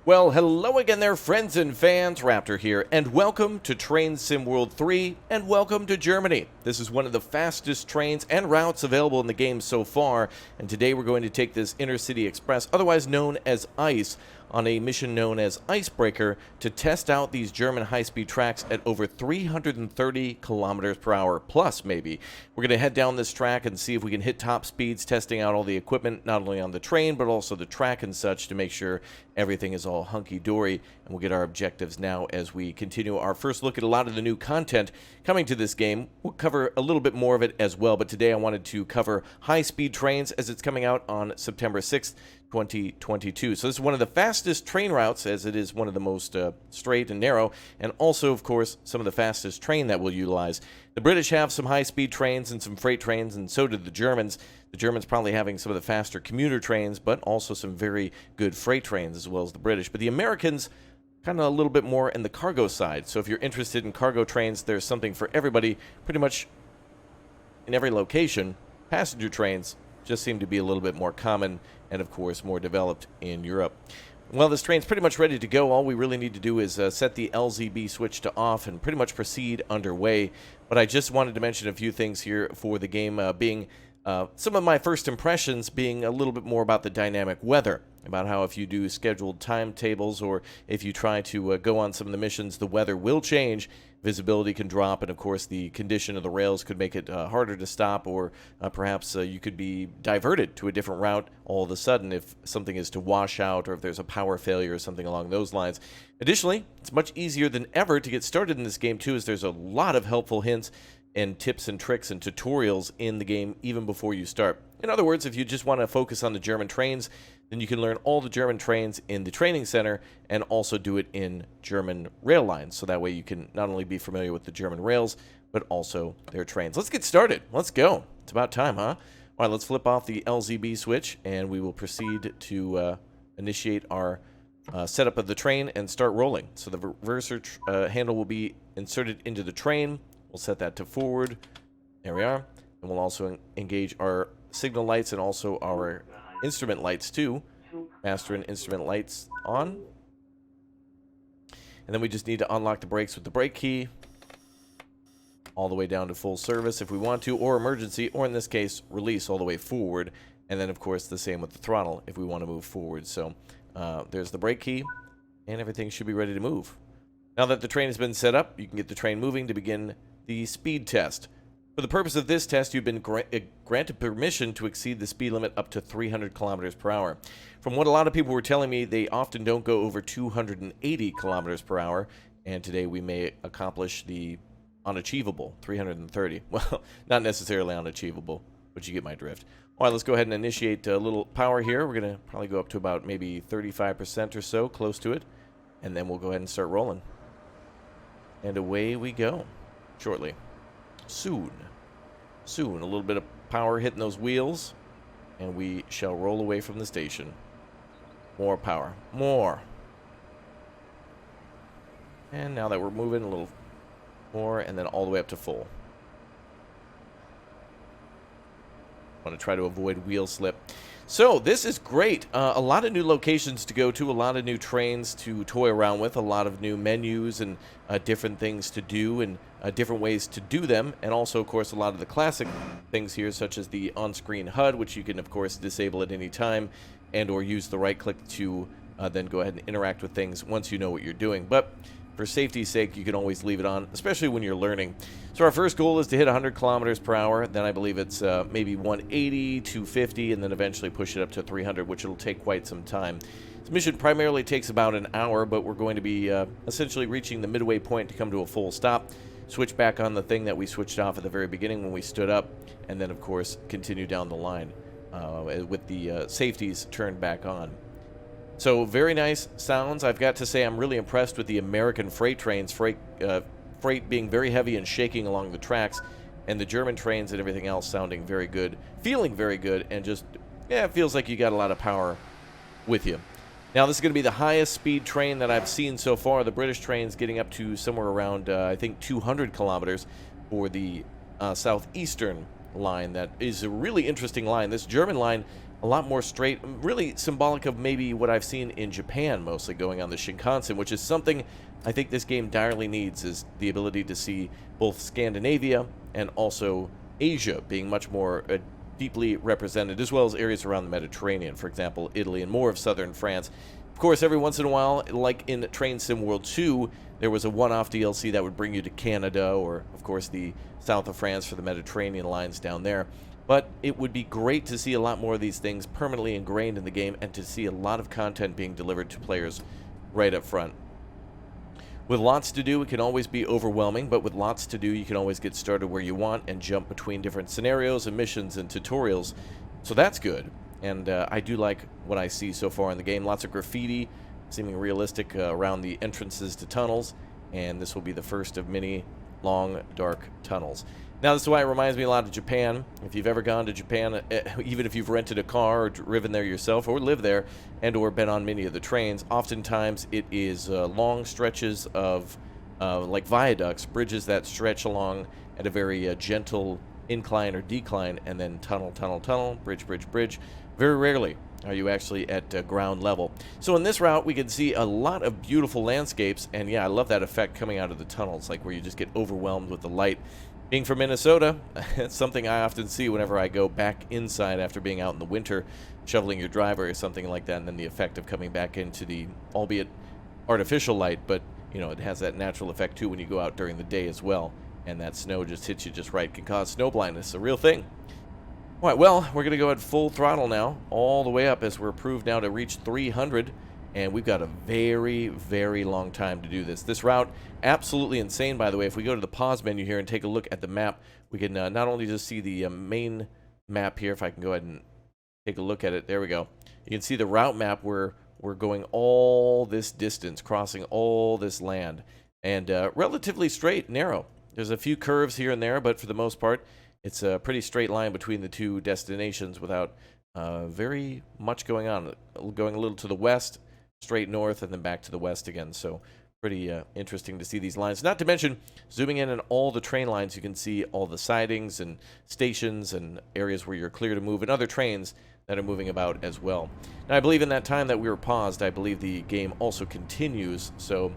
Well, hello again there, friends and fans. Raptor here, and welcome to Train Sim World 3, and welcome to Germany. This is one of the fastest trains and routes available in the game so far, and today we're going to take this Intercity Express, otherwise known as ICE, on a mission known as Icebreaker to test out these German high-speed tracks at over 330 kilometers per hour plus, maybe. We're going to head down this track and see if we can hit top speeds, testing out all the equipment, not only on the train, but also the track and such, to make sure everything is all hunky-dory. And we'll get our objectives now as we continue our first look at a lot of the new content coming to this game. We'll cover a little bit more of it as well, but today I wanted to cover high-speed trains as it's coming out on September 6th. 2022. So this is one of the fastest train routes, as it is one of the most straight and narrow, and also, of course, some of the fastest train that we'll utilize. The British have some high-speed trains and some freight trains, and so did the Germans. The Germans probably having some of the faster commuter trains, but also some very good freight trains, as well as the British. But the Americans, kind of a little bit more in the cargo side. So if you're interested in cargo trains, there's something for everybody, pretty much in every location. Passenger trains just seem to be a little bit more common and, of course, more developed in Europe. Well, this train's pretty much ready to go. All we really need to do is set the LZB switch to off and pretty much proceed underway. But I just wanted to mention a few things here for the game, being some of my first impressions being a little bit more about the dynamic weather, about how if you do scheduled timetables or if you try to go on some of the missions, the weather will change. Visibility can drop, and of course the condition of the rails could make it harder to stop, or perhaps you could be diverted to a different route all of a sudden if something is to wash out or if there's a power failure or something along those lines. Additionally, it's much easier than ever to get started in this game too, as there's a lot of helpful hints and tips and tricks and tutorials in the game even before you start. In other words, if you just want to focus on the German trains, then you can learn all the German trains in the training center and also do it in German rail lines. So that way you can not only be familiar with the German rails, but also their trains. Let's get started. Let's go. It's about time, huh? All right, let's flip off the LZB switch and we will proceed to initiate our setup of the train and start rolling. So the reverser handle will be inserted into the train. We'll set that to forward. There we are. And we'll also engage our signal lights and also our instrument lights too. Master and instrument lights on. And then we just need to unlock the brakes with the brake key. All the way down to full service if we want to, or emergency, or in this case, release all the way forward. And then, of course, the same with the throttle if we want to move forward. So there's the brake key, and everything should be ready to move. Now that the train has been set up, you can get the train moving to begin the speed test. For the purpose of this test, you've been granted permission to exceed the speed limit up to 300 kilometers per hour. From what a lot of people were telling me, they often don't go over 280 kilometers per hour, and today we may accomplish the unachievable 330. Well, not necessarily unachievable, but you get my drift. All right, let's go ahead and initiate a little power here. We're going to probably go up to about maybe 35% or so, close to it, and then we'll go ahead and start rolling. And away we go shortly. Soon, a little bit of power hitting those wheels, and we shall roll away from the station. More power, more. And now that we're moving a little more, and then all the way up to full. I want to try to avoid wheel slip. So this is great. A lot of new locations to go to, a lot of new trains to toy around with, a lot of new menus and different things to do and different ways to do them. And also, of course, a lot of the classic things here, such as the on-screen HUD, which you can, of course, disable at any time and or use the right click to then go ahead and interact with things once you know what you're doing. But for safety's sake, you can always leave it on, especially when you're learning. So our first goal is to hit 100 kilometers per hour. Then I believe it's maybe 180, 250, and then eventually push it up to 300, which it'll take quite some time. This mission primarily takes about an hour, but we're going to be essentially reaching the midway point to come to a full stop. Switch back on the thing that we switched off at the very beginning when we stood up, and then, of course, continue down the line with the safeties turned back on. So very nice sounds. I've got to say I'm really impressed with the American freight trains, freight being very heavy and shaking along the tracks, and the German trains and everything else sounding very good, feeling very good, and just, yeah, it feels like you got a lot of power with you. Now this is going to be the highest speed train that I've seen so far. The British train's getting up to somewhere around, I think, 200 kilometers for the southeastern line. That is a really interesting line. This German line, a lot more straight, really symbolic of maybe what I've seen in Japan mostly going on the Shinkansen, which is something I think this game direly needs, is the ability to see both Scandinavia and also Asia being much more deeply represented, as well as areas around the Mediterranean, for example, Italy and more of southern France. Of course, every once in a while, like in Train Sim World 2, there was a one-off DLC that would bring you to Canada, or, of course, the south of France for the Mediterranean lines down there. But it would be great to see a lot more of these things permanently ingrained in the game, and to see a lot of content being delivered to players right up front. With lots to do, it can always be overwhelming, but with lots to do, you can always get started where you want and jump between different scenarios and missions and tutorials. So that's good, and I do like what I see so far in the game. Lots of graffiti, seeming realistic around the entrances to tunnels, and this will be the first of many long, dark tunnels. Now, this is why it reminds me a lot of Japan. If you've ever gone to Japan, even if you've rented a car or driven there yourself or live there and or been on many of the trains, oftentimes it is long stretches of like viaducts, bridges that stretch along at a very gentle incline or decline, and then tunnel, tunnel, tunnel, bridge, bridge, bridge. Very rarely are you actually at ground level. So in this route, we can see a lot of beautiful landscapes, and yeah, I love that effect coming out of the tunnels, like where you just get overwhelmed with the light. Being from Minnesota, it's something I often see whenever I go back inside after being out in the winter, shoveling your driveway or something like that, and then the effect of coming back into the, albeit artificial light, but, you know, it has that natural effect too when you go out during the day as well, and that snow just hits you just right, can cause snow blindness, a real thing. All right, well, we're going to go at full throttle now, all the way up, as we're approved now to reach 300. And we've got a very, very long time to do this. This route, absolutely insane, by the way. If we go to the pause menu here and take a look at the map, we can not only just see the main map here, if I can go ahead and take a look at it. There we go. You can see the route map where we're going all this distance, crossing all this land. And relatively straight, narrow. There's a few curves here and there, but for the most part, it's a pretty straight line between the two destinations without very much going on. Going a little to the west, straight north, and then back to the west again. So pretty interesting to see these lines. Not to mention, zooming in on all the train lines, you can see all the sidings and stations and areas where you're clear to move, and other trains that are moving about as well. Now, I believe in that time that we were paused, I believe the game also continues. So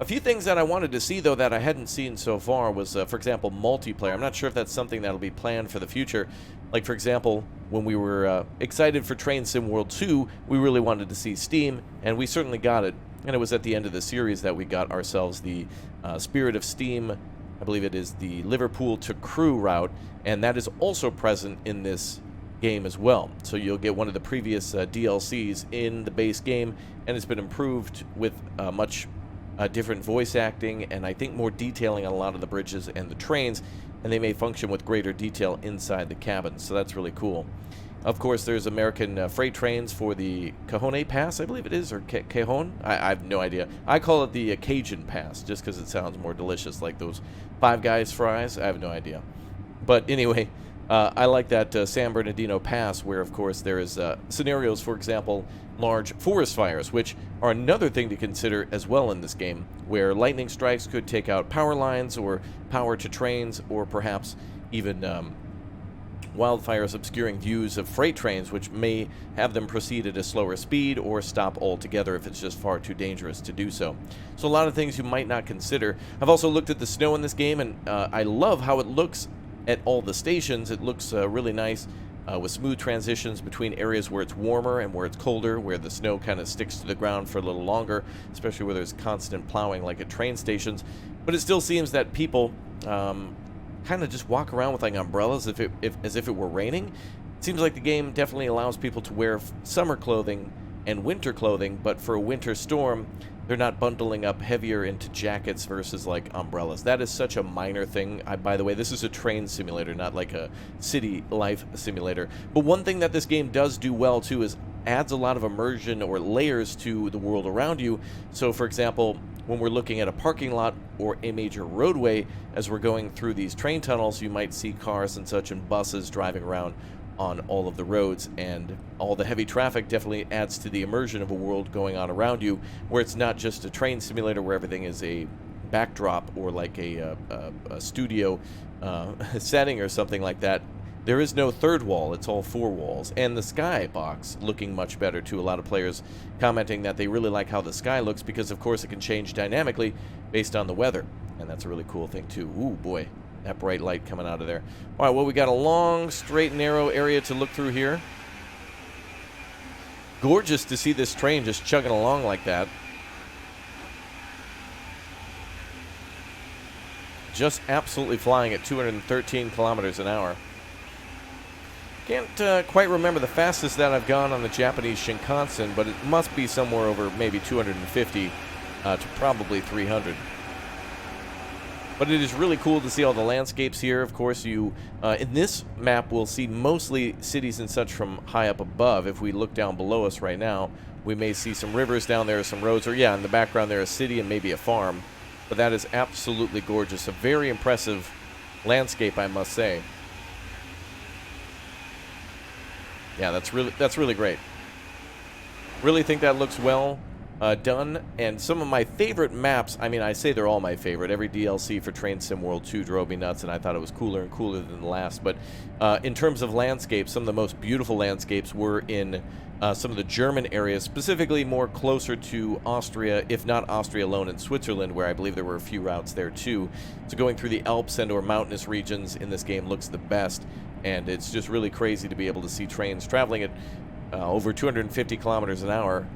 a few things that I wanted to see, though, that I hadn't seen so far was, for example, multiplayer. I'm not sure if that's something that'll be planned for the future. Like, for example, when we were excited for Train Sim World 2, we really wanted to see Steam, and we certainly got it. And it was at the end of the series that we got ourselves the Spirit of Steam. I believe it is the Liverpool to Crewe route, and that is also present in this game as well. So you'll get one of the previous DLCs in the base game, and it's been improved with much different voice acting, and I think more detailing on a lot of the bridges and the trains, and they may function with greater detail inside the cabins, so that's really cool. Of course, there's American freight trains for the Cajon Pass, I believe it is, or Cajon? I have no idea. I call it the Cajun Pass, just because it sounds more delicious, like those Five Guys fries. I have no idea. But anyway, I like that San Bernardino Pass, where, of course, there is scenarios, for example, large forest fires, which are another thing to consider as well in this game, where lightning strikes could take out power lines or power to trains, or perhaps even wildfires obscuring views of freight trains, which may have them proceed at a slower speed or stop altogether if it's just far too dangerous to do so. So a lot of things you might not consider. I've also looked at the snow in this game, and I love how it looks at all the stations. It looks really nice with smooth transitions between areas where it's warmer and where it's colder, where the snow kind of sticks to the ground for a little longer, especially where there's constant plowing like at train stations. But it still seems that people kind of just walk around with like umbrellas as if it were raining. It seems like the game definitely allows people to wear summer clothing and winter clothing, but for a winter storm, they're not bundling up heavier into jackets versus like umbrellas. That is such a minor thing. By the way, this is a train simulator, not like a city life simulator. But one thing that this game does do well too is adds a lot of immersion or layers to the world around you. So for example, when we're looking at a parking lot or a major roadway, as we're going through these train tunnels, you might see cars and such and buses driving around on all of the roads, and all the heavy traffic definitely adds to the immersion of a world going on around you, where it's not just a train simulator where everything is a backdrop or like a studio setting or something like that. There is no third wall, it's all 4 walls. And the sky box looking much better too. A lot of players commenting that they really like how the sky looks because, of course, it can change dynamically based on the weather. And that's a really cool thing too. Ooh, boy, that bright light coming out of there. All right, well, we got a long, straight, narrow area to look through here. Gorgeous to see this train just chugging along like that. Just absolutely flying at 213 kilometers an hour. Can't quite remember the fastest that I've gone on the Japanese Shinkansen, but it must be somewhere over maybe 250 to probably 300. But it is really cool to see all the landscapes here. Of course, you in this map will see mostly cities and such from high up above. If we look down below us right now, we may see some rivers down there, some roads, or yeah, in the background there a city and maybe a farm. But that is absolutely gorgeous. A very impressive landscape, I must say. Yeah, that's really great. Really think that looks well done. And some of my favorite maps, I mean, I say they're all my favorite. Every DLC for Train Sim World 2 drove me nuts, and I thought it was cooler and cooler than the last. But in terms of landscapes, some of the most beautiful landscapes were in some of the German areas, specifically more closer to Austria, if not Austria alone, in Switzerland, where I believe there were a few routes there too. So going through the Alps and or mountainous regions in this game looks the best, and it's just really crazy to be able to see trains traveling at over 250 kilometers an hour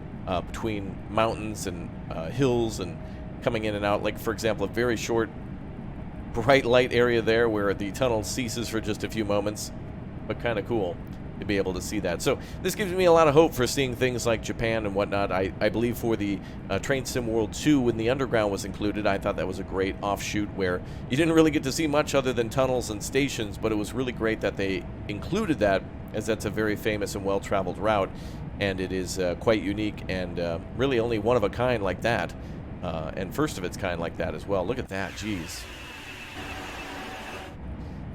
between mountains and hills and coming in and out. Like, for example, a very short bright light area there where the tunnel ceases for just a few moments, but kind of cool to be able to see that. So this gives me a lot of hope for seeing things like Japan and whatnot. I believe for the Train Sim World 2, when the underground was included, I thought that was a great offshoot where you didn't really get to see much other than tunnels and stations, but it was really great that they included that, as that's a very famous and well-traveled route, and it is quite unique and really only one of a kind like that, and first of its kind like that as well. Look at that, geez.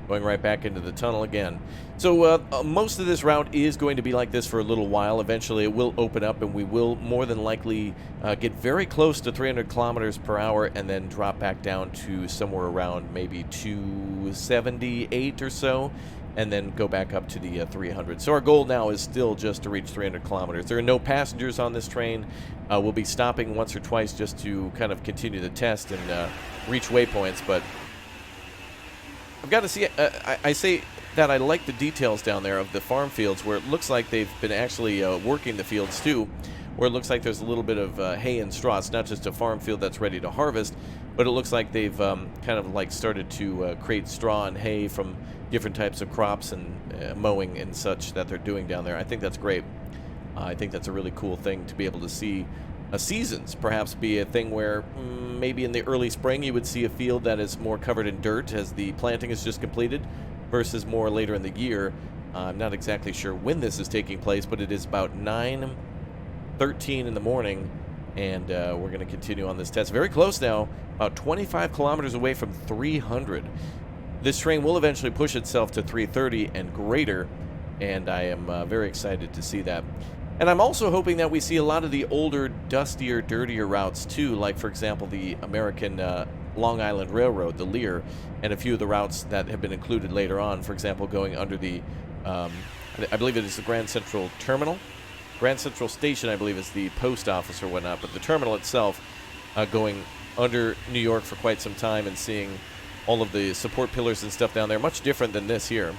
Going right back into the tunnel again. So most of this route is going to be like this for a little while. Eventually it will open up and we will more than likely get very close to 300 kilometers per hour and then drop back down to somewhere around maybe 278 or so, and then go back up to the 300. So our goal now is still just to reach 300 kilometers. There are no passengers on this train. We'll be stopping once or twice just to kind of continue the test and reach waypoints, but I've got to see, I say that I like the details down there of the farm fields where it looks like they've been actually working the fields too, where it looks like there's a little bit of hay and straw. It's not just a farm field that's ready to harvest, but it looks like they've kind of like started to create straw and hay from different types of crops and mowing and such that they're doing down there. I think that's great. I think that's a really cool thing to be able to see. Seasons perhaps be a thing where maybe in the early spring you would see a field that is more covered in dirt as the planting is just completed versus more later in the year. I'm not exactly sure when this is taking place, but it is about 9:13 in the morning, and we're going to continue on this test. Very close now, about 25 kilometers away from 300. This train will eventually push itself to 330 and greater, and I am very excited to see that. And I'm also hoping that we see a lot of the older, dustier, dirtier routes too, like for example the American Long Island Railroad, the Lear, and a few of the routes that have been included later on. For example, going under the, I believe it is the Grand Central Terminal. Grand Central Station, I believe, is the post office or whatnot, but the terminal itself going under New York for quite some time and seeing all of the support pillars and stuff down there, much different than this here.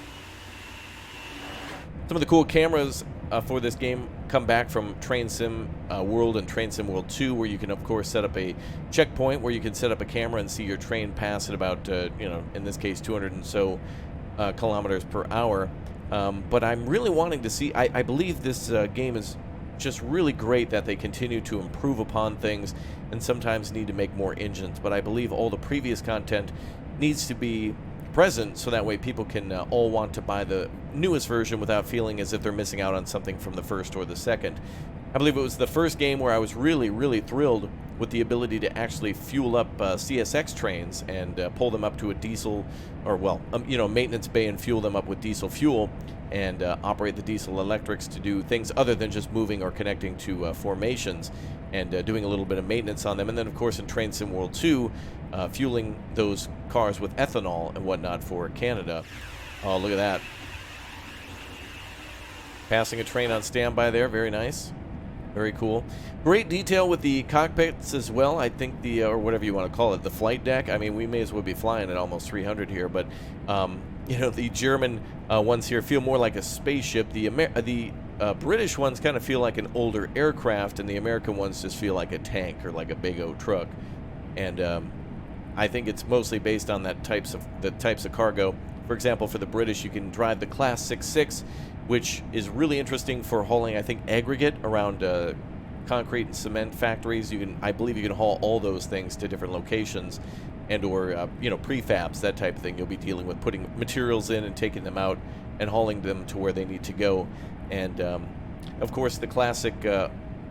Some of the cool cameras for this game come back from Train Sim World and Train Sim World 2, where you can, of course, set up a checkpoint where you can set up a camera and see your train pass at about, in this case, 200 and so kilometers per hour. But I'm really wanting to see, I believe this game is just really great that they continue to improve upon things and sometimes need to make more engines. But I believe all the previous content needs to be present so that way people can all want to buy the newest version without feeling as if they're missing out on something from the first or the second. I believe it was the first game where I was really, really thrilled with the ability to actually fuel up CSX trains and pull them up to a diesel, or well, maintenance bay and fuel them up with diesel fuel and operate the diesel electrics to do things other than just moving or connecting to formations and doing a little bit of maintenance on them. And then, of course, in Train Sim World 2, fueling those cars with ethanol and whatnot for Canada. Oh, look at that. Passing a train on standby there. Very nice. Very cool. Great detail with the cockpits as well. I think the, or whatever you want to call it, the flight deck. I mean, we may as well be flying at almost 300 here, but, you know, the German ones here feel more like a spaceship. The British ones kind of feel like an older aircraft, and the American ones just feel like a tank or like a big old truck. And I think it's mostly based on the types of cargo. For example, for the British, you can drive the Class 6.6, which is really interesting for hauling, I think, aggregate around concrete and cement factories. I believe you can haul all those things to different locations, and or you know, prefabs, that type of thing. You'll be dealing with putting materials in and taking them out and hauling them to where they need to go. And of course, the classic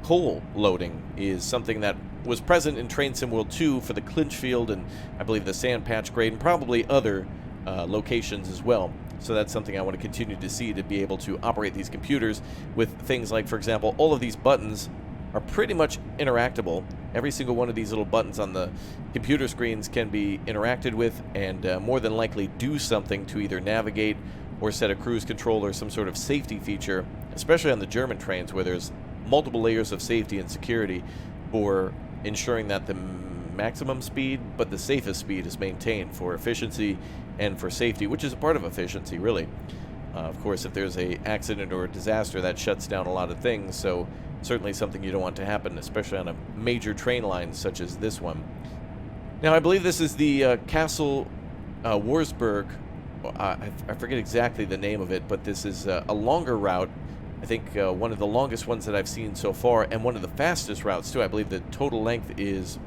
coal loading is something that was present in Train Sim World 2 for the clinch field, and I believe the sand patch grade, and probably other locations as well. So that's something I want to continue to see, to be able to operate these computers with things like, for example, all of these buttons are pretty much interactable. Every single one of these little buttons on the computer screens can be interacted with, and more than likely do something to either navigate or set a cruise control or some sort of safety feature, especially on the German trains where there's multiple layers of safety and security for ensuring that the maximum speed, but the safest speed, is maintained for efficiency and for safety, which is a part of efficiency, really. Of course, if there's a accident or a disaster, that shuts down a lot of things, so certainly something you don't want to happen, especially on a major train line such as this one. Now, I believe this is the Castle Warsberg. I forget exactly the name of it, but this is a longer route. I think one of the longest ones that I've seen so far, and one of the fastest routes, too. I believe the total length is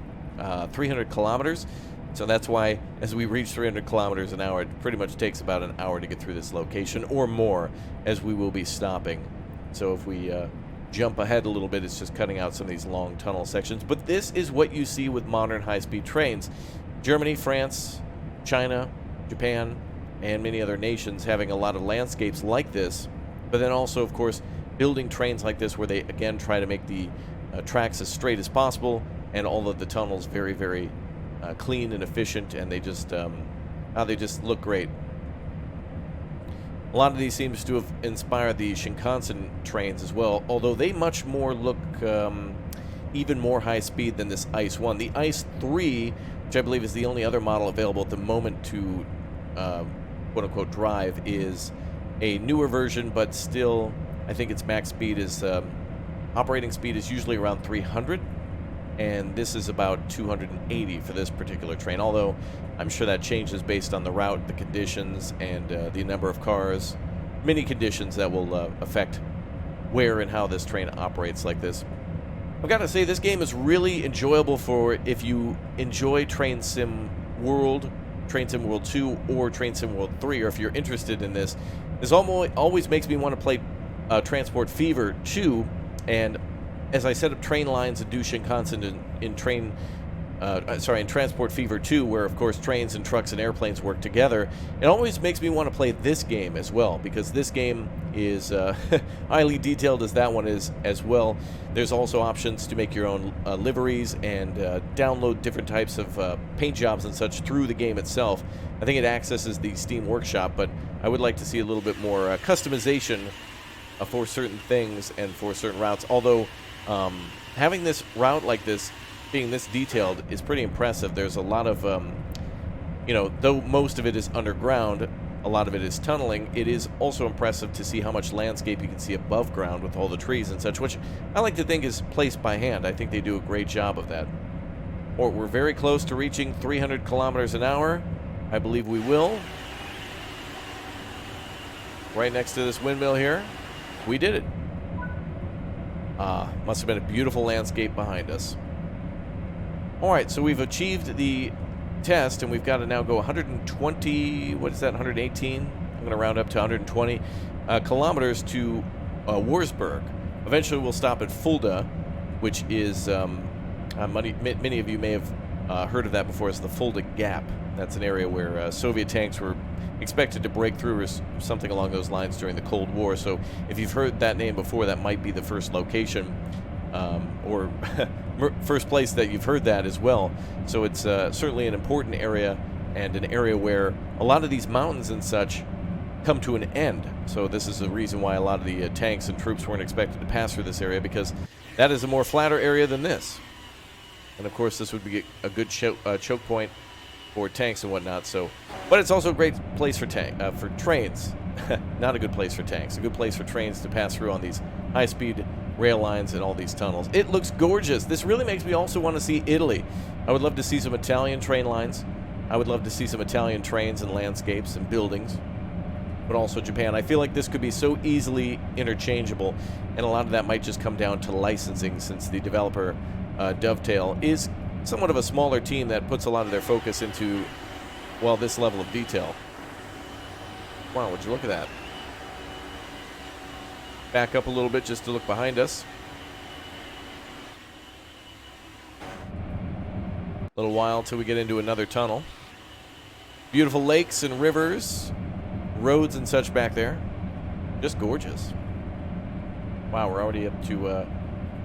300 kilometers. So that's why, as we reach 300 kilometers an hour, it pretty much takes about an hour to get through this location, or more, as we will be stopping. So if we jump ahead a little bit, it's just cutting out some of these long tunnel sections. But this is what you see with modern high-speed trains. Germany, France, China, Japan, and many other nations having a lot of landscapes like this, but then also, of course, building trains like this where they, again, try to make the tracks as straight as possible, and all of the tunnels very, very clean and efficient, and they just look great. A lot of these seems to have inspired the Shinkansen trains as well, although they much more look even more high speed than this Ice 1. The Ice 3, which I believe is the only other model available at the moment to quote-unquote drive, is a newer version, but still I think its max speed is operating speed is usually around 300, and this is about 280 for this particular train, although I'm sure that changes based on the route, the conditions, and the number of cars. Many conditions that will affect where and how this train operates like this. I've got to say, this game is really enjoyable for if you enjoy Train Sim World, Train Sim World 2, or Train Sim World 3, or if you're interested in this. This always makes me want to play Transport Fever 2, and as I set up train lines and do Shinkansen in Transport Fever 2, where of course trains and trucks and airplanes work together, it always makes me want to play this game as well, because this game is highly detailed as that one is as well. There's also options to make your own liveries and download different types of paint jobs and such through the game itself. I think it accesses the Steam Workshop, but I would like to see a little bit more customization for certain things and for certain routes, although having this route like this, being this detailed, is pretty impressive. There's a lot of, you know, though most of it is underground, a lot of it is tunneling, it is also impressive to see how much landscape you can see above ground with all the trees and such, which I like to think is placed by hand. I think they do a great job of that. Or we're very close to reaching 300 kilometers an hour. I believe we will. Right next to this windmill here. We did it. Must have been a beautiful landscape behind us. Alright, so we've achieved the test, and we've got to now go 120, what is that, 118? I'm going to round up to 120 kilometers to Warsberg. Eventually we'll stop at Fulda, which is, many of you may have heard of that before as the Fulda Gap. That's an area where Soviet tanks were expected to break through, or something along those lines, during the Cold War. So if you've heard that name before, that might be the first location, or first place that you've heard that as well. So it's certainly an important area, and an area where a lot of these mountains and such come to an end. So this is the reason why a lot of the tanks and troops weren't expected to pass through this area, because that is a more flatter area than this. And of course, this would be a good choke point for tanks and whatnot. So, but it's also a great place for trains. Not a good place for tanks. A good place for trains to pass through on these high-speed rail lines and all these tunnels. It looks gorgeous. This really makes me also want to see Italy. I would love to see some Italian train lines. I would love to see some Italian trains and landscapes and buildings. But also Japan. I feel like this could be so easily interchangeable, and a lot of that might just come down to licensing, since the developer, Dovetail, is somewhat of a smaller team that puts a lot of their focus into, well, this level of detail. Wow, would you look at that? Back up a little bit just to look behind us. A little while till we get into another tunnel. Beautiful lakes and rivers, roads and such back there. Just gorgeous. Wow, we're already up to,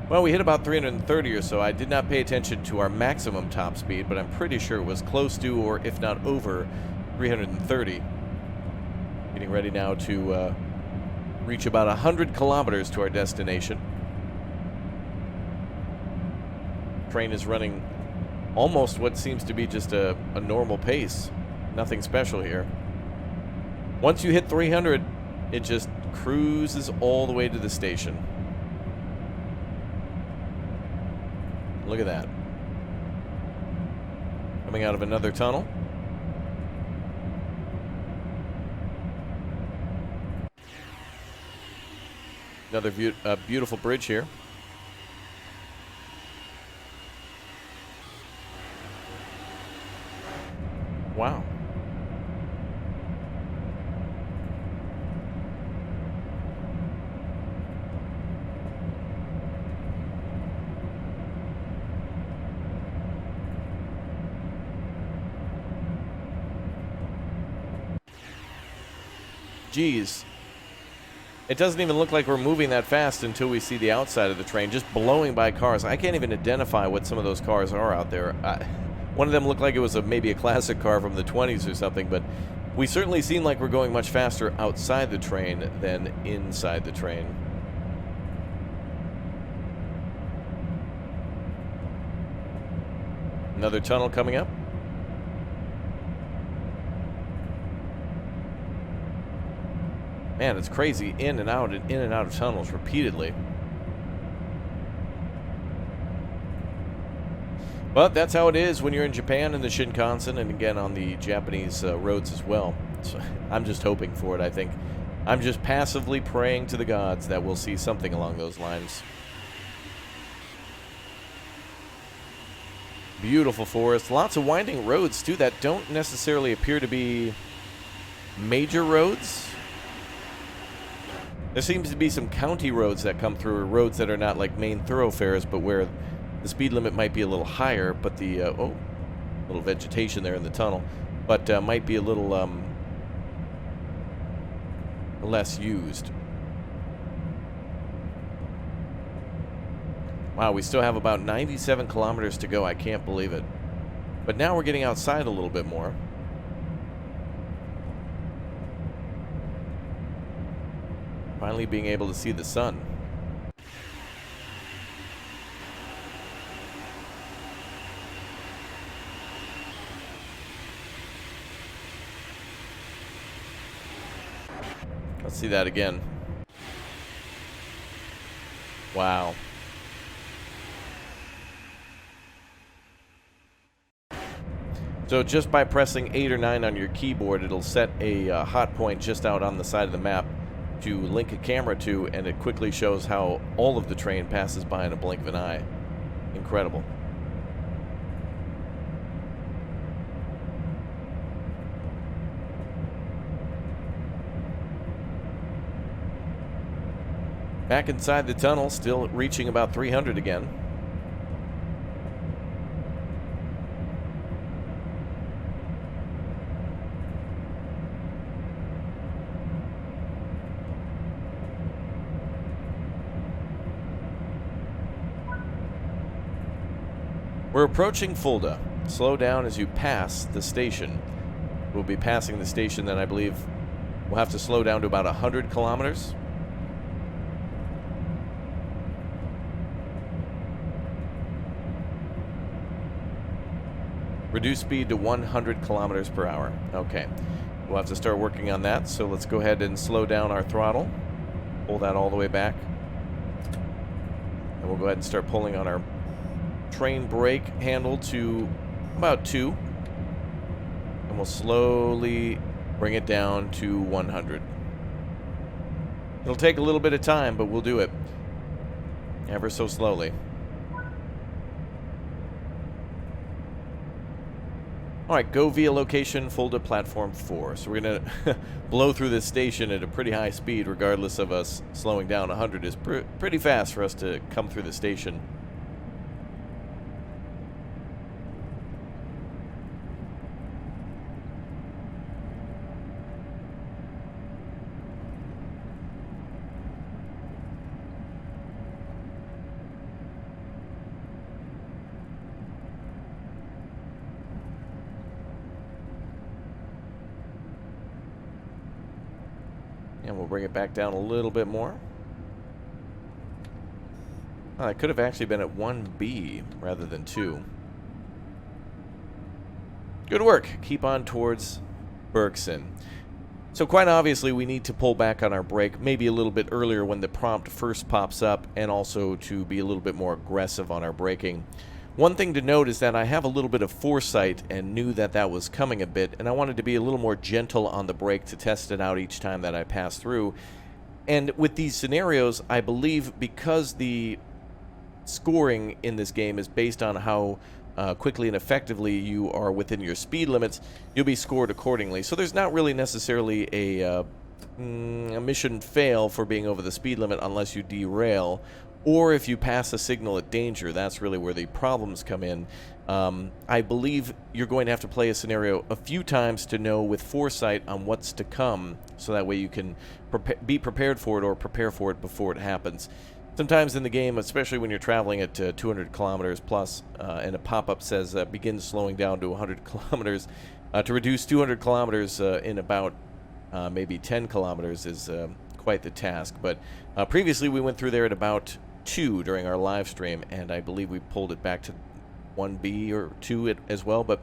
well, we hit about 330 or so. I did not pay attention to our maximum top speed, but I'm pretty sure it was close to, or if not over, 330. Getting ready now to reach about 100 kilometers to our destination. Train is running almost what seems to be just a normal pace. Nothing special here. Once you hit 300, it just cruises all the way to the station. Look at that. Coming out of another tunnel. Another beautiful bridge here. Wow. Geez. It doesn't even look like we're moving that fast until we see the outside of the train, just blowing by cars. I can't even identify what some of those cars are out there. One of them looked like it was maybe a classic car from the 20s or something, but we certainly seem like we're going much faster outside the train than inside the train. Another tunnel coming up. Man, it's crazy. In and out of tunnels repeatedly. But that's how it is when you're in Japan in the Shinkansen, and again on the Japanese roads as well. So I'm just hoping for it, I think. I'm just passively praying to the gods that we'll see something along those lines. Beautiful forest. Lots of winding roads, too, that don't necessarily appear to be major roads. There seems to be some county roads that come through, or roads that are not like main thoroughfares, but where the speed limit might be a little higher, but the, little vegetation there in the tunnel, but might be a little less used. Wow, we still have about 97 kilometers to go. I can't believe it. But now we're getting outside a little bit more. Finally being able to see the sun. Let's see that again. Wow. So just by pressing 8 or 9 on your keyboard, it'll set a hot point just out on the side of the map to link a camera to, and it quickly shows how all of the train passes by in a blink of an eye. Incredible. Back inside the tunnel, still reaching about 300 again. We're approaching Fulda. Slow down as you pass the station. We'll be passing the station that I believe We'll have to slow down to about 100 kilometers. Reduce speed to 100 kilometers per hour. Okay. We'll have to start working on that, so let's go ahead and slow down our throttle. Pull that all the way back. And we'll go ahead and start pulling on our train brake handle to about 2. And we'll slowly bring it down to 100. It'll take a little bit of time, but we'll do it ever so slowly. Alright, go via location, full to platform 4. So we're going to blow through this station at a pretty high speed, regardless of us slowing down. 100 is pretty fast for us to come through the station. And we'll bring it back down a little bit more. Oh, I could have actually been at 1B rather than 2. Good work. Keep on towards Bergson. So quite obviously we need to pull back on our brake maybe a little bit earlier when the prompt first pops up, and also to be a little bit more aggressive on our braking. One thing to note is that I have a little bit of foresight and knew that that was coming a bit, and I wanted to be a little more gentle on the brake to test it out each time that I pass through. And with these scenarios, I believe because the scoring in this game is based on how quickly and effectively you are within your speed limits, you'll be scored accordingly. So there's not really necessarily a mission fail for being over the speed limit unless you derail, or if you pass a signal at danger. That's really where the problems come in. I believe you're going to have to play a scenario a few times to know with foresight on what's to come, so that way you can be prepared for it, or prepare for it before it happens. Sometimes in the game, especially when you're traveling at 200 kilometers plus, and a pop-up says begin slowing down to 100 kilometers, to reduce 200 kilometers in about maybe 10 kilometers is quite the task. But previously we went through there at about 2 during our live stream, and I believe we pulled it back to 1B or 2 as well, but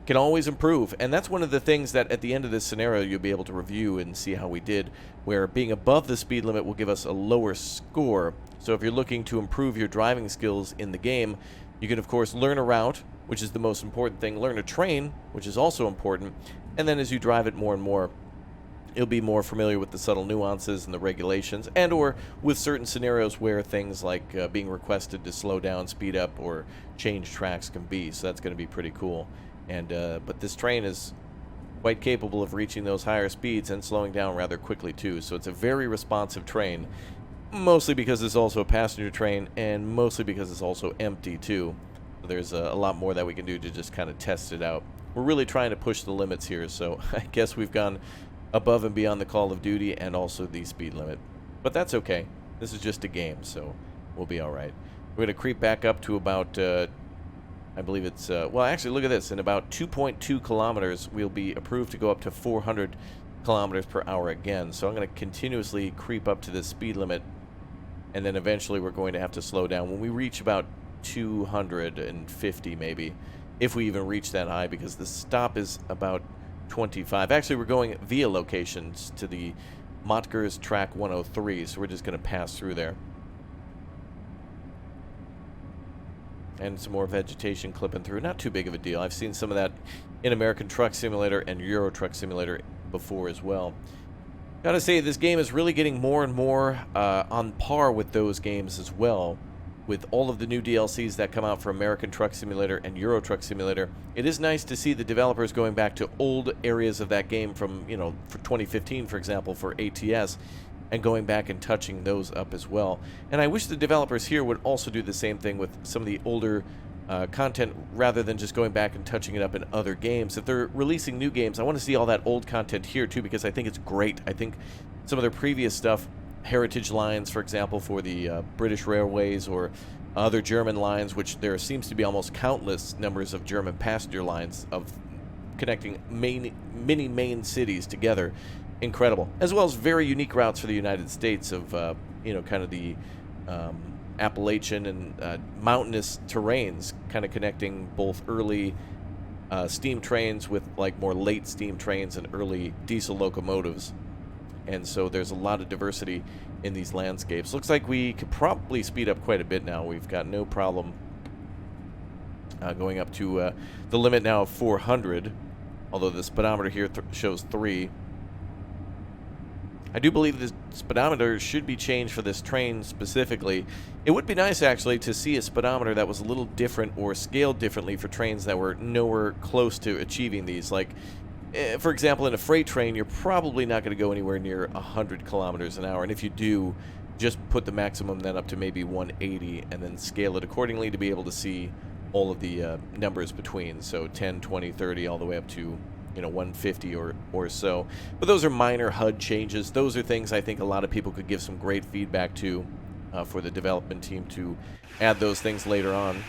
can always improve. And that's one of the things that at the end of this scenario you'll be able to review and see how we did, where being above the speed limit will give us a lower score. So if you're looking to improve your driving skills in the game, you can of course learn a route, which is the most important thing, learn a train, which is also important, and then as you drive it more and more, you'll be more familiar with the subtle nuances and the regulations, and or with certain scenarios where things like being requested to slow down, speed up, or change tracks can be. So that's going to be pretty cool. And but this train is quite capable of reaching those higher speeds and slowing down rather quickly too. So it's a very responsive train, mostly because it's also a passenger train, and mostly because it's also empty too. So there's a lot more that we can do to just kind of test it out. We're really trying to push the limits here, so I guess we've gone above and beyond the Call of Duty and also the speed limit. But that's okay. This is just a game, so we'll be alright. We're going to creep back up to about, I believe it's, well actually look at this, in about 2.2 kilometers we'll be approved to go up to 400 kilometers per hour again. So I'm going to continuously creep up to this speed limit, and then eventually we're going to have to slow down when we reach about 250 maybe, if we even reach that high, because the stop is about 25. Actually, we're going via locations to the Mottgers track 103, so we're just going to pass through there. And some more vegetation clipping through. Not too big of a deal. I've seen some of that in American Truck Simulator and Euro Truck Simulator before as well. Gotta say, this game is really getting more and more on par with those games as well. With all of the new DLCs that come out for American Truck Simulator and Euro Truck Simulator, it is nice to see the developers going back to old areas of that game from, you know, for 2015, for example, for ATS, and going back and touching those up as well. And I wish the developers here would also do the same thing with some of the older content, rather than just going back and touching it up in other games. If they're releasing new games, I want to see all that old content here too, because I think it's great. I think some of their previous stuff, heritage lines, for example, for the British Railways, or other German lines, which there seems to be almost countless numbers of German passenger lines of connecting many main cities together. incredible, as well as very unique routes for the United States of, you know, kind of the Appalachian and mountainous terrains, kind of connecting both early steam trains with like more late steam trains and early diesel locomotives. And so there's a lot of diversity in these landscapes. Looks like we could probably speed up quite a bit now. We've got no problem going up to the limit now of 400, although the speedometer here shows 3. I do believe the speedometer should be changed for this train specifically. It would be nice, actually, to see a speedometer that was a little different or scaled differently for trains that were nowhere close to achieving these. Like, for example, in a freight train, you're probably not going to go anywhere near 100 kilometers an hour. And if you do, just put the maximum then up to maybe 180 and then scale it accordingly to be able to see all of the numbers between. So 10, 20, 30, all the way up to, you know, 150 or so. But those are minor HUD changes. Those are things I think a lot of people could give some great feedback to for the development team to add those things later on.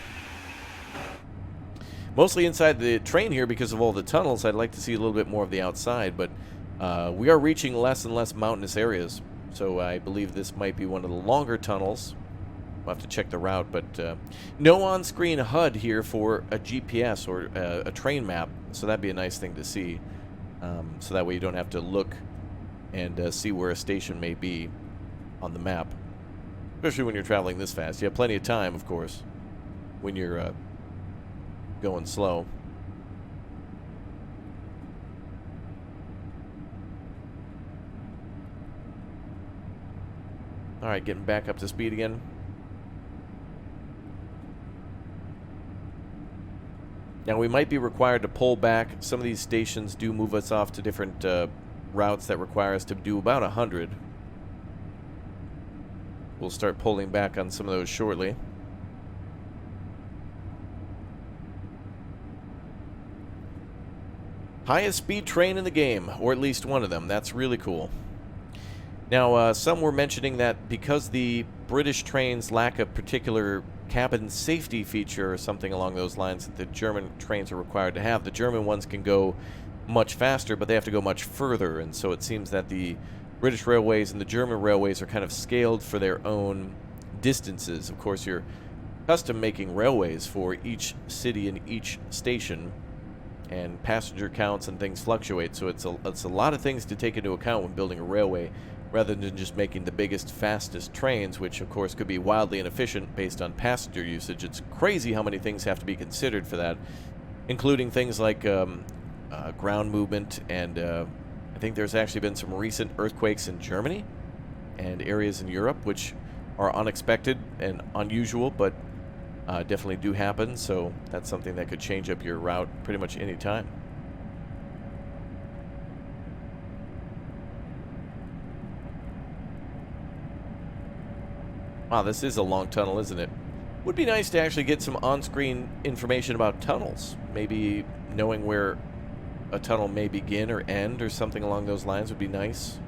Mostly inside the train here because of all the tunnels. I'd like to see a little bit more of the outside, but we are reaching less and less mountainous areas. So I believe this might be one of the longer tunnels. We'll have to check the route, but no on-screen HUD here for a GPS or a train map, so that'd be a nice thing to see. So that way you don't have to look and see where a station may be on the map. Especially when you're traveling this fast. You have plenty of time, of course, when you're going slow. Alright, getting back up to speed again. Now, we might be required to pull back. Some of these stations do move us off to different routes that require us to do about 100. We'll start pulling back on some of those shortly. Highest speed train in the game, or at least one of them. That's really cool. Now, some were mentioning that because the British trains lack a particular cabin safety feature or something along those lines that the German trains are required to have, the German ones can go much faster, but they have to go much further. And so it seems that the British railways and the German railways are kind of scaled for their own distances. Of course, you're custom making railways for each city and each station, and passenger counts and things fluctuate, so it's a lot of things to take into account when building a railway, rather than just making the biggest, fastest trains, which of course could be wildly inefficient based on passenger usage. It's crazy how many things have to be considered for that, including things like ground movement, and I think there's actually been some recent earthquakes in Germany and areas in Europe, which are unexpected and unusual, but definitely do happen, so that's something that could change up your route pretty much any time. Wow, this is a long tunnel, isn't it? Would be nice to actually get some on-screen information about tunnels. Maybe knowing where a tunnel may begin or end or something along those lines would be nice.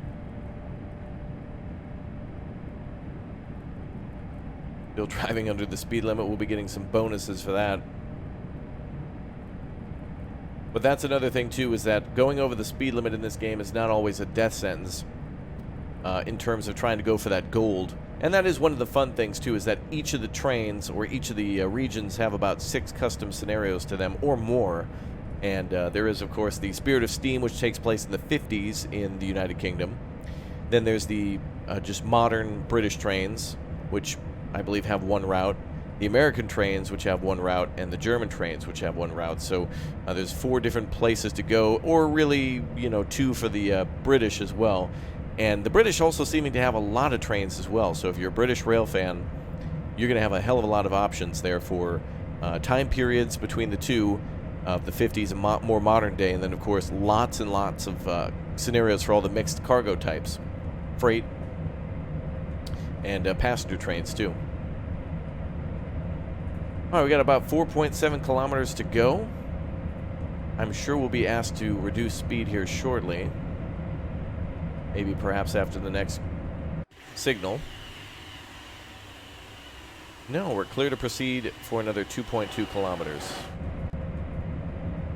Still driving under the speed limit, we'll be getting some bonuses for that. But that's another thing too, is that going over the speed limit in this game is not always a death sentence in terms of trying to go for that gold. And that is one of the fun things too, is that each of the trains or each of the regions have about 6 custom scenarios to them or more. And there is, of course, the Spirit of Steam, which takes place in the 50s in the United Kingdom. Then there's the just modern British trains, which I believe have one route, the American trains, which have one route, and the German trains, which have one route. So there's 4 different places to go, or really, you know, 2 for the British as well. And the British also seeming to have a lot of trains as well. So if you're a British rail fan, you're going to have a hell of a lot of options there for time periods between the two of the 50s and more modern day. And then, of course, lots and lots of scenarios for all the mixed cargo types, freight, and passenger trains too. All right, we got about 4.7 kilometers to go. I'm sure we'll be asked to reduce speed here shortly. Maybe perhaps after the next signal. No, we're clear to proceed for another 2.2 kilometers.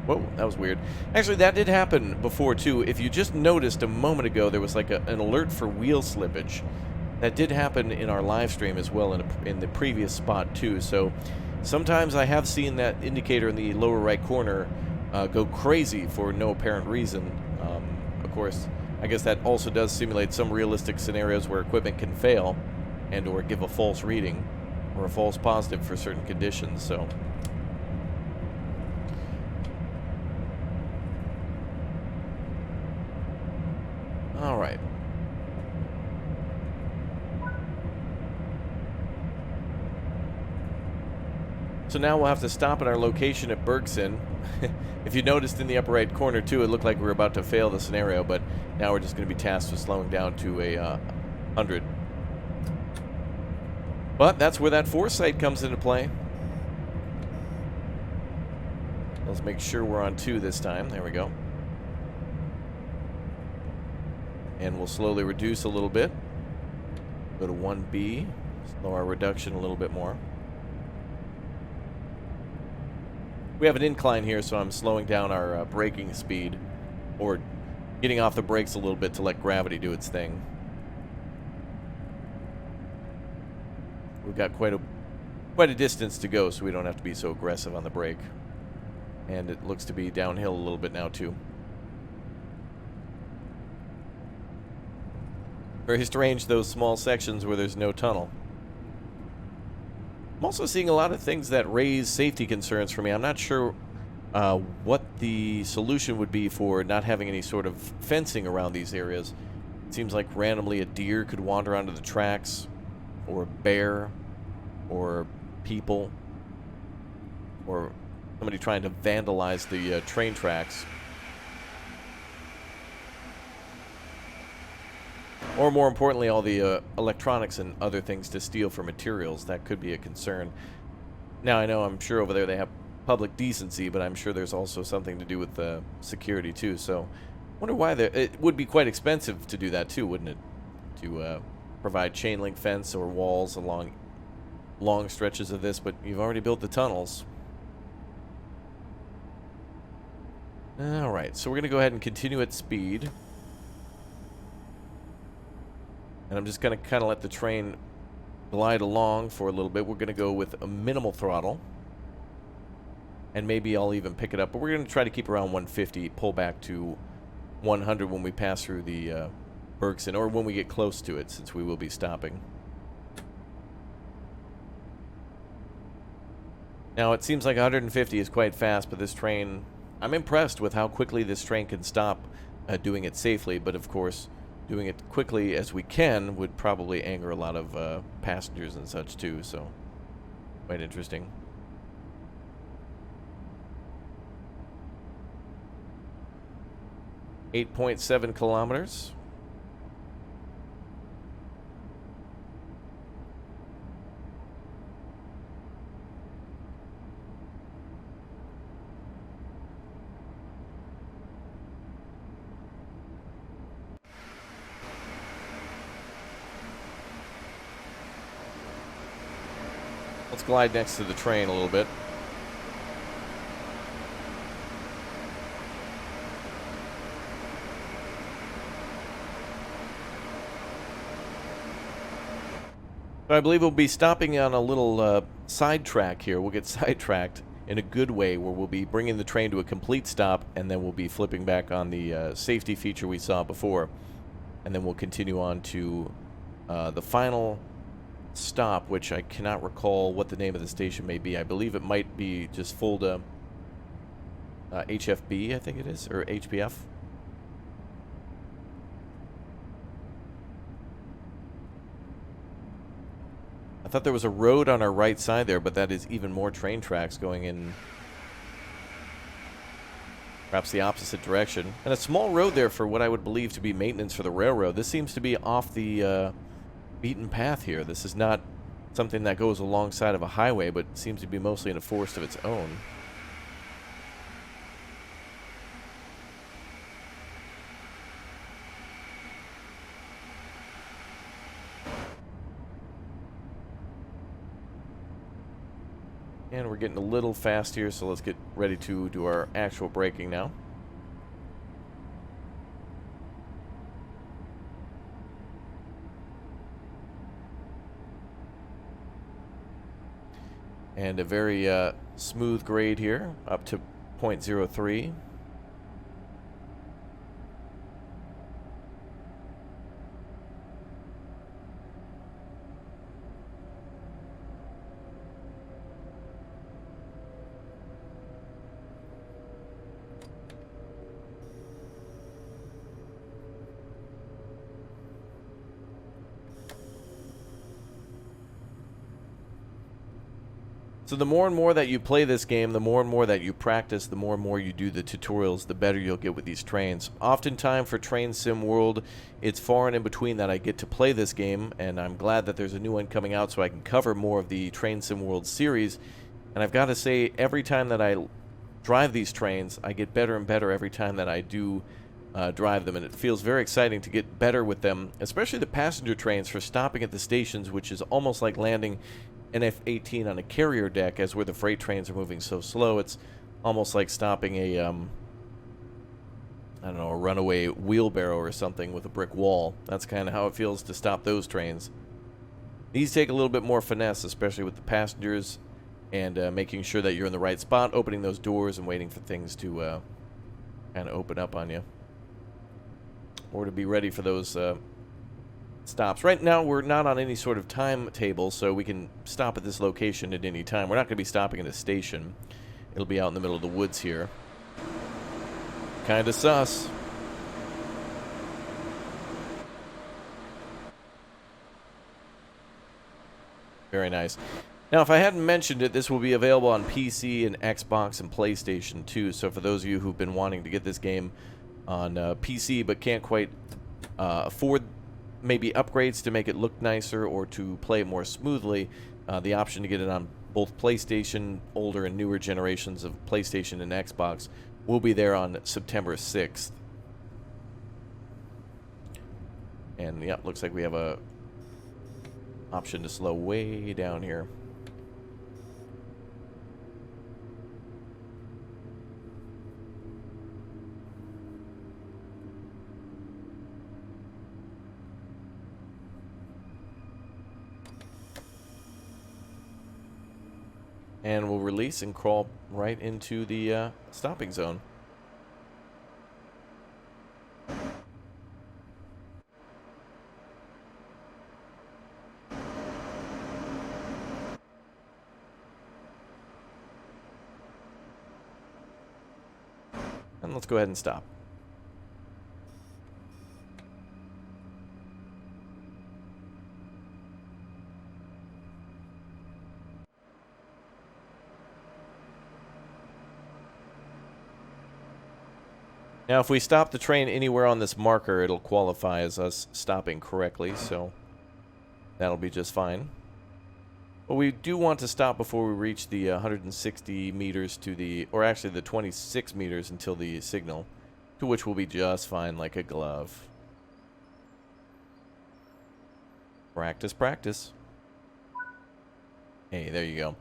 Whoa, that was weird. Actually, that did happen before, too. If you just noticed a moment ago, there was like an alert for wheel slippage. That did happen in our live stream as well in the previous spot, too. So sometimes I have seen that indicator in the lower right corner go crazy for no apparent reason. Of course, I guess that also does simulate some realistic scenarios where equipment can fail and or give a false reading or a false positive for certain conditions, so... Alright. So now we'll have to stop at our location at Bergson. If you noticed in the upper right corner too, it looked like we were about to fail the scenario, but now we're just going to be tasked with slowing down to a 100. But that's where that foresight comes into play. Let's make sure we're on 2 this time. There we go. And we'll slowly reduce a little bit. Go to 1B. Slow our reduction a little bit more. We have an incline here, so I'm slowing down our braking speed. Or getting off the brakes a little bit to let gravity do its thing. We've got quite a distance to go, so we don't have to be so aggressive on the brake. And it looks to be downhill a little bit now, too. Very strange, those small sections where there's no tunnel. I'm also seeing a lot of things that raise safety concerns for me. I'm not sure what the solution would be for not having any sort of fencing around these areas. It seems like randomly a deer could wander onto the tracks, or a bear, or people, or somebody trying to vandalize the train tracks. Or more importantly, all the electronics and other things to steal for materials. That could be a concern. Now, I know I'm sure over there they have public decency, but I'm sure there's also something to do with security too. So I wonder why it would be quite expensive to do that too, wouldn't it? To provide chain link fence or walls along long stretches of this, but you've already built the tunnels. Alright, so we're going to go ahead and continue at speed. And I'm just going to kind of let the train glide along for a little bit. We're going to go with a minimal throttle. And maybe I'll even pick it up. But we're going to try to keep around 150, pull back to 100 when we pass through the Bergson, or when we get close to it, since we will be stopping. Now, it seems like 150 is quite fast, but this train... I'm impressed with how quickly this train can stop doing it safely, but of course... doing it quickly as we can would probably anger a lot of passengers and such too, so quite interesting. .7 kilometers. Let's glide next to the train a little bit. So I believe we'll be stopping on a little sidetrack here. We'll get sidetracked in a good way, where we'll be bringing the train to a complete stop, and then we'll be flipping back on the safety feature we saw before. And then we'll continue on to the final stop, which I cannot recall what the name of the station may be. I believe it might be just Fulda HFB, I think it is, or HPF. I thought there was a road on our right side there, but that is even more train tracks going in perhaps the opposite direction. And a small road there for what I would believe to be maintenance for the railroad. This seems to be off the beaten path here. This is not something that goes alongside of a highway, but seems to be mostly in a forest of its own. And we're getting a little fast here, so let's get ready to do our actual braking now. And a very smooth grade here, up to 0.03. So the more and more that you play this game, the more and more that you practice, the more and more you do the tutorials, the better you'll get with these trains. Oftentimes for Train Sim World, it's far and in between that I get to play this game, and I'm glad that there's a new one coming out so I can cover more of the Train Sim World series. And I've got to say, every time that I drive these trains, I get better and better every time that I do drive them, and it feels very exciting to get better with them, especially the passenger trains for stopping at the stations, which is almost like landing an F-18 on a carrier deck, as where the freight trains are moving so slow. It's almost like stopping a, I don't know, a runaway wheelbarrow or something with a brick wall. That's kind of how it feels to stop those trains. These take a little bit more finesse, especially with the passengers, and making sure that you're in the right spot, opening those doors and waiting for things to kind of open up on you. Or to be ready for those stops. Right now, we're not on any sort of timetable, so we can stop at this location at any time. We're not going to be stopping at a station. It'll be out in the middle of the woods here. Kind of sus. Very nice. Now, if I hadn't mentioned it, this will be available on PC and Xbox and PlayStation too. So for those of you who've been wanting to get this game on PC but can't quite afford maybe upgrades to make it look nicer or to play it more smoothly, the option to get it on both PlayStation, older and newer generations of PlayStation and Xbox, will be there on September 6th. And yeah, looks like we have a option to slow way down here. And we'll release and crawl right into the stopping zone. And let's go ahead and stop. Now, if we stop the train anywhere on this marker, it'll qualify as us stopping correctly, so that'll be just fine. But we do want to stop before we reach the 160 meters to the, or actually the 26 meters until the signal, to which will be just fine like a glove. Practice, practice. Hey, there you go.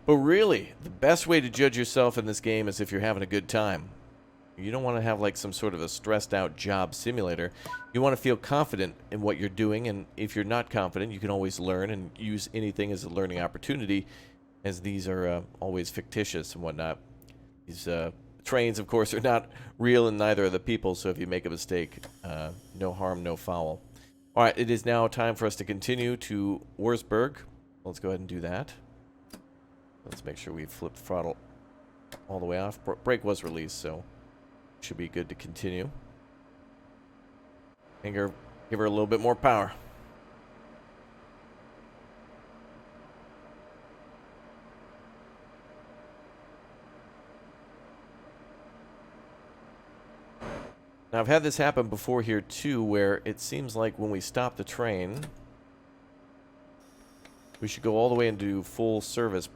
But really, the best way to judge yourself in this game is if you're having a good time. You don't want to have like some sort of a stressed out job simulator. You want to feel confident in what you're doing, and if you're not confident, you can always learn and use anything as a learning opportunity, as these are always fictitious and whatnot. These trains, of course, are not real, and neither are the people, so if you make a mistake, no harm, no foul. Alright, it is now time for us to continue to Warsberg. Let's go ahead and do that. Let's make sure we flip the throttle all the way off. Brake was released, so should be good to continue. And give her a little bit more power. Now, I've had this happen before here too, where it seems like when we stop the train, we should go all the way into full service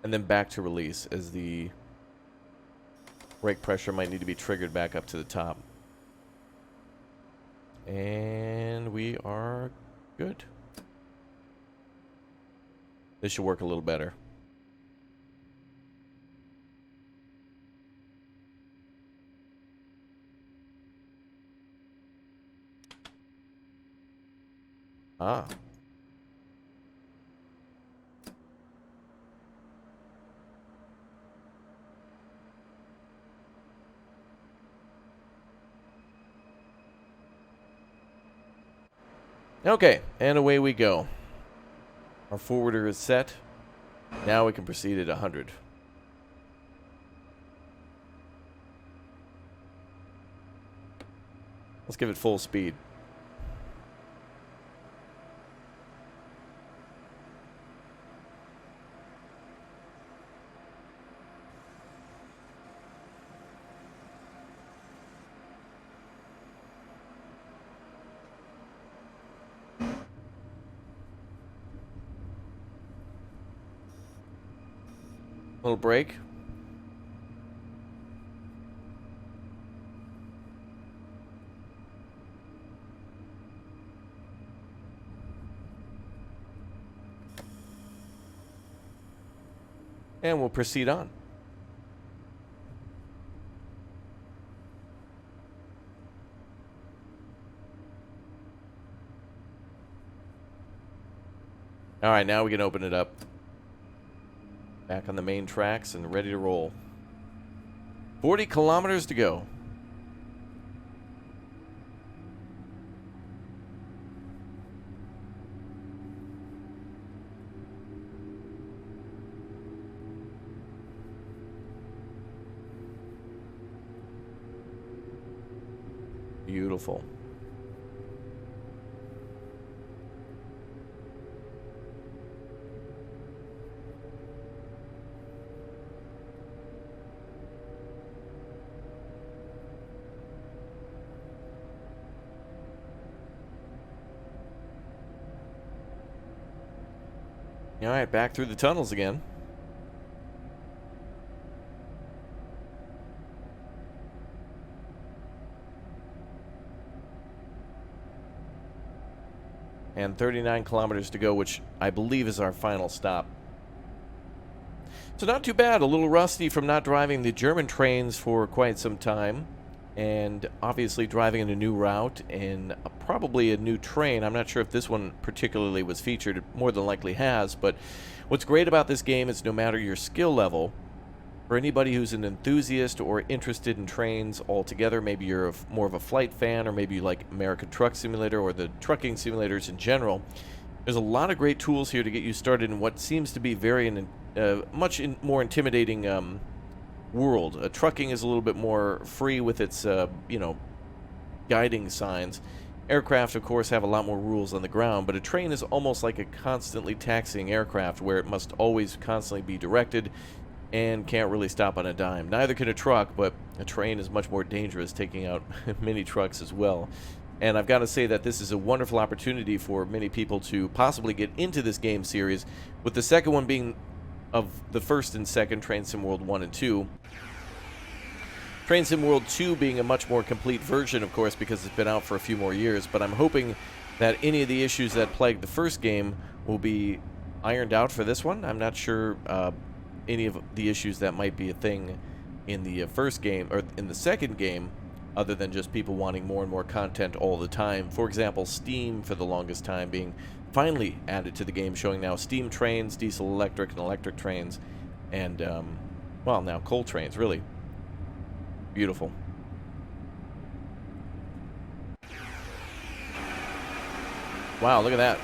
and then back to release, as the brake pressure might need to be triggered back up to the top. And we are good. This should work a little better. Ah. Okay, and away we go. Our forwarder is set. Now we can proceed at 100. Let's give it full speed. Little break. And we'll proceed on. All right, now we can open it up. Back on the main tracks and ready to roll. 40 kilometers to go. Beautiful. All right, back through the tunnels again. And 39 kilometers to go, which I believe is our final stop. So not too bad. A little rusty from not driving the German trains for quite some time. And obviously driving in a new route and probably a new train. I'm not sure if this one particularly was featured. It more than likely has. But what's great about this game is no matter your skill level, for anybody who's an enthusiast or interested in trains altogether, maybe you're more of a flight fan, or maybe you like American Truck Simulator or the trucking simulators in general, there's a lot of great tools here to get you started in what seems to be very much more intimidating world. Trucking is a little bit more free with its, guiding signs. Aircraft, of course, have a lot more rules on the ground, but a train is almost like a constantly taxiing aircraft where it must always constantly be directed and can't really stop on a dime. Neither can a truck, but a train is much more dangerous, taking out many trucks as well. And I've got to say that this is a wonderful opportunity for many people to possibly get into this game series, with the second one being of the first and second, Train Sim World 1 and 2. Train Sim World 2 being a much more complete version, of course, because it's been out for a few more years, but I'm hoping that any of the issues that plagued the first game will be ironed out for this one. I'm not sure any of the issues that might be a thing in the first game, or in the second game, other than just people wanting more and more content all the time. For example, Steam, for the longest time, being finally added to the game, showing now steam trains, diesel electric, and electric trains, and, well, now coal trains, really. Beautiful. Wow, look at that.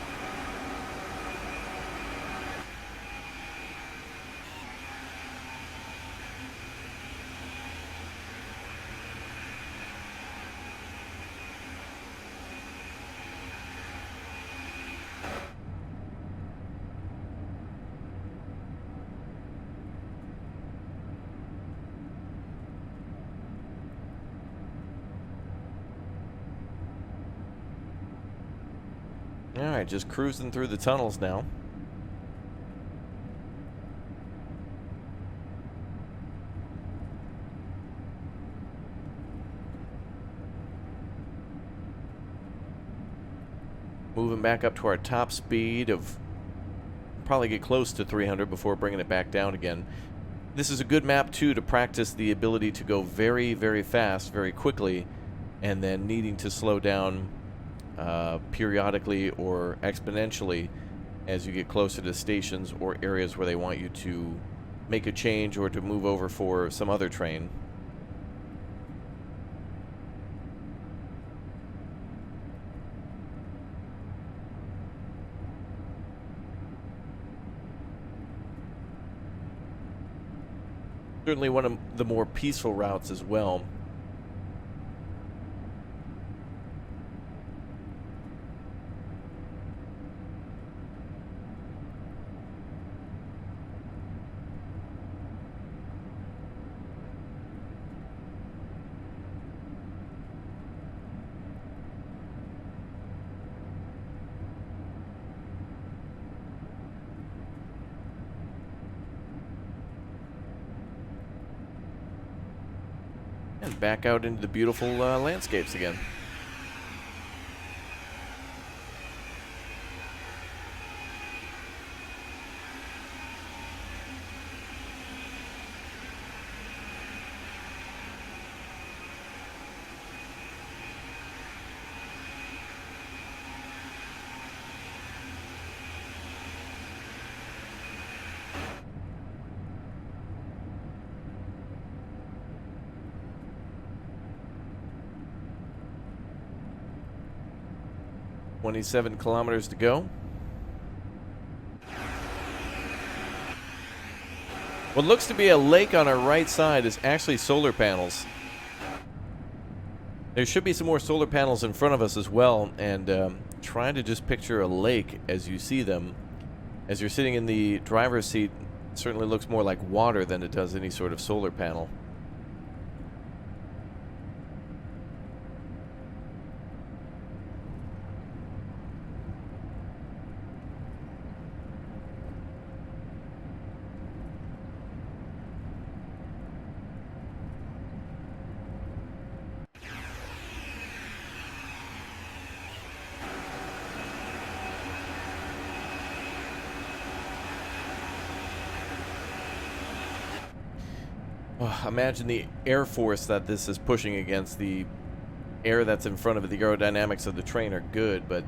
Alright, just cruising through the tunnels now. Moving back up to our top speed of probably get close to 300 before bringing it back down again. This is a good map too to practice the ability to go very, very fast, very quickly, and then needing to slow down periodically or exponentially as you get closer to stations or areas where they want you to make a change or to move over for some other train. Certainly one of the more peaceful routes as well. And back out into the beautiful landscapes again. "27 kilometers to go." What looks to be a lake on our right side is actually solar panels. There should be some more solar panels in front of us as well, and trying to just picture a lake as you see them. As you're sitting in the driver's seat, it certainly looks more like water than it does any sort of solar panel. Imagine the air force that this is pushing against. The air that's in front of it. The aerodynamics of the train are good, but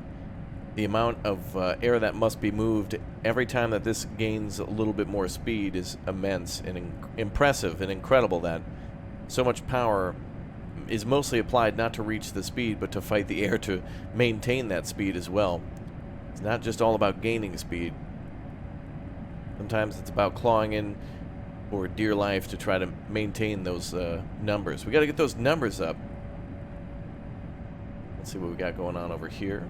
the amount of air that must be moved every time that this gains a little bit more speed is immense and impressive and incredible that so much power is mostly applied not to reach the speed, but to fight the air to maintain that speed as well. It's not just all about gaining speed. Sometimes it's about clawing in for dear life to try to maintain those numbers. We got to get those numbers up. Let's see what we got going on over here.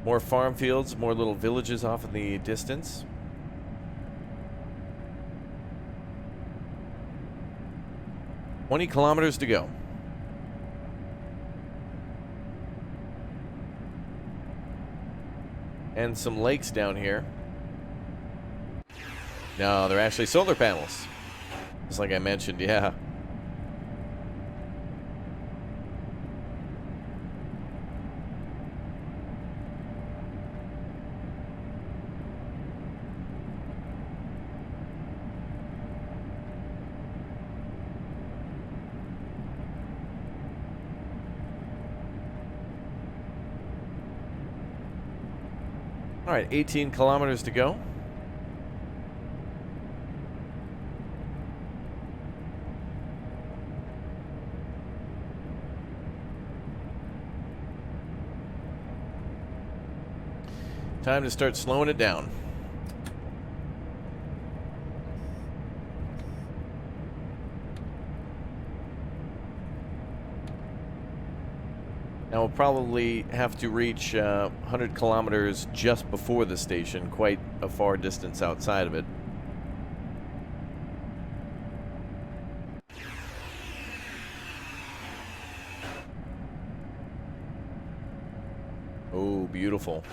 More farm fields, more little villages off in the distance. "20 kilometers to go." And some lakes down here. No, they're actually solar panels. Just like I mentioned, yeah. All right, 18 kilometers to go. Time to start slowing it down. Now we'll probably have to reach 100 kilometers just before the station, quite a far distance outside of it. Oh, beautiful.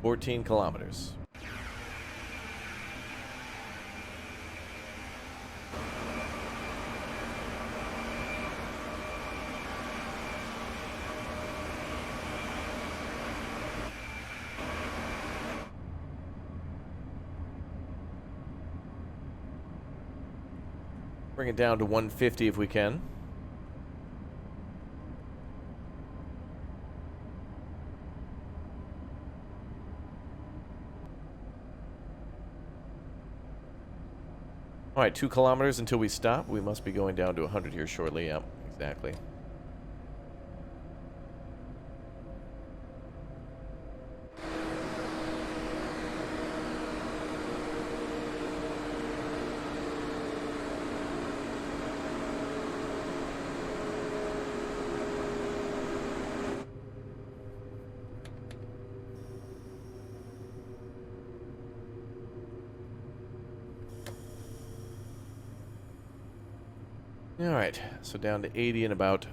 14 kilometers. Bring it down to 150 if we can. All right, 2 kilometers until we stop. We must be going down to 100 here shortly. Yep, exactly. All right, so down to 80 in about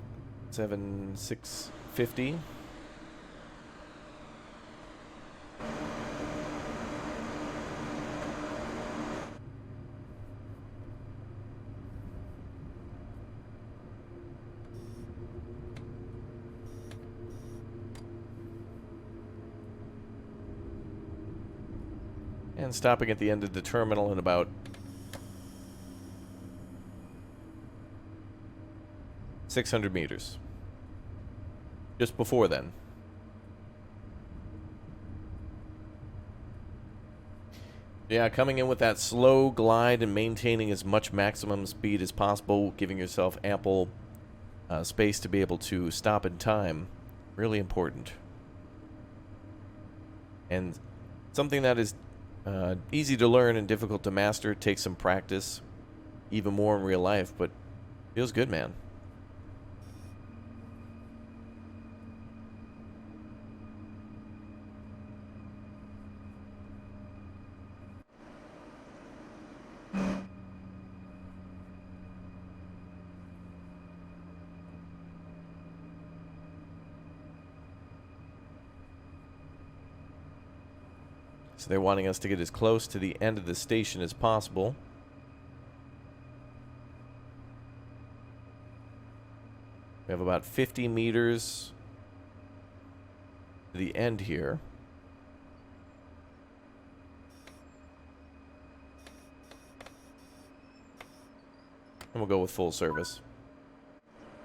650. And stopping at the end of the terminal in about 600 meters. Just before then. Yeah, coming in with that slow glide and maintaining as much maximum speed as possible, giving yourself ample space to be able to stop in time. Really important. And something that is easy to learn and difficult to master. Takes some practice, even more in real life, but feels good, man. So they're wanting us to get as close to the end of the station as possible. We have about 50 meters to the end here. And we'll go with full service.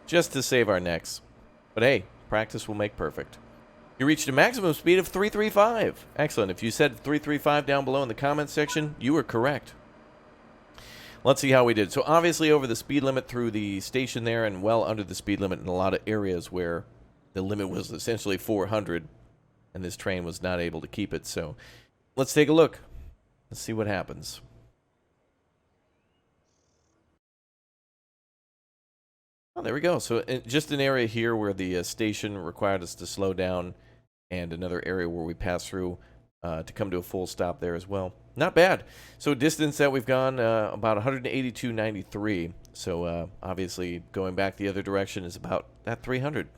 Just to save our necks. But hey, practice will make perfect. You reached a maximum speed of 335. Excellent. If you said 335 down below in the comments section, you were correct. Let's see how we did. So obviously over the speed limit through the station there and well under the speed limit in a lot of areas where the limit was essentially 400 and this train was not able to keep it. So let's take a look. Let's see what happens. Oh, there we go. So just an area here where the station required us to slow down, and another area where we pass through to come to a full stop there as well. Not bad. So distance that we've gone about 182.93. So obviously going back the other direction is about that 300.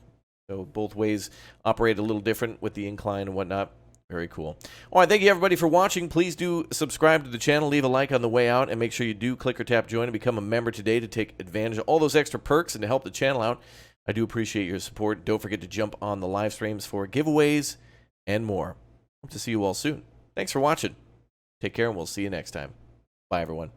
So both ways operate a little different with the incline and whatnot. Very cool. All right, thank you everybody for watching. Please do subscribe to the channel, leave a like on the way out, and make sure you do click or tap join and become a member today to take advantage of all those extra perks and to help the channel out. I do appreciate your support. Don't forget to jump on the live streams for giveaways and more. Hope to see you all soon. Thanks for watching. Take care, and we'll see you next time. Bye, everyone.